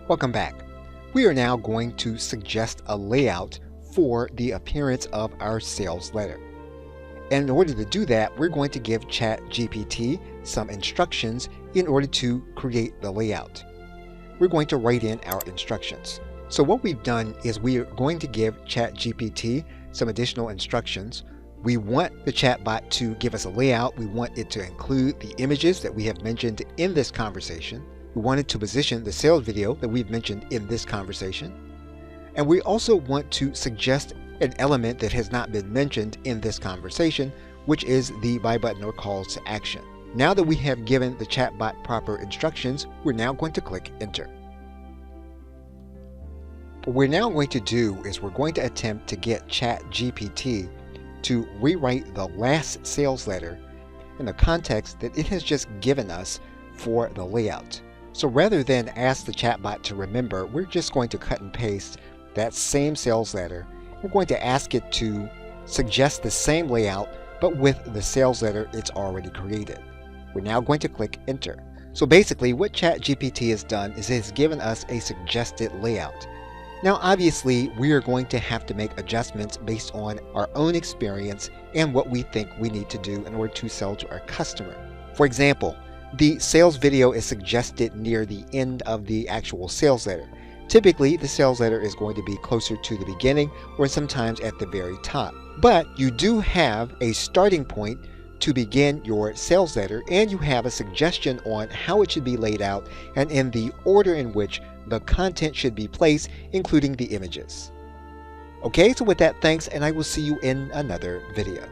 Welcome back. We are now going to suggest a layout for the appearance of our sales letter. And in order to do that, we're going to give ChatGPT some instructions in order to create the layout. We're going to write in our instructions. So what we've done is we are going to give ChatGPT some additional instructions. We want the chatbot to give us a layout. We want it to include the images that we have mentioned in this conversation. We want it to position the sales video that we've mentioned in this conversation. And we also want to suggest an element that has not been mentioned in this conversation, which is the buy button or calls to action. Now that we have given the chatbot proper instructions, we're now going to click enter. What we're now going to do is we're going to attempt to get ChatGPT to rewrite the last sales letter in the context that it has just given us for the layout. So rather than ask the chatbot to remember, we're just going to cut and paste that same sales letter. We're going to ask it to suggest the same layout, but with the sales letter it's already created. We're now going to click enter. So basically what ChatGPT has done is it has given us a suggested layout. Now obviously we are going to have to make adjustments based on our own experience and what we think we need to do in order to sell to our customer. For example, the sales video is suggested near the end of the actual sales letter. Typically, the sales letter is going to be closer to the beginning or sometimes at the very top. But you do have a starting point to begin your sales letter, and you have a suggestion on how it should be laid out and in the order in which the content should be placed, including the images. Okay, so with that, thanks, and I will see you in another video.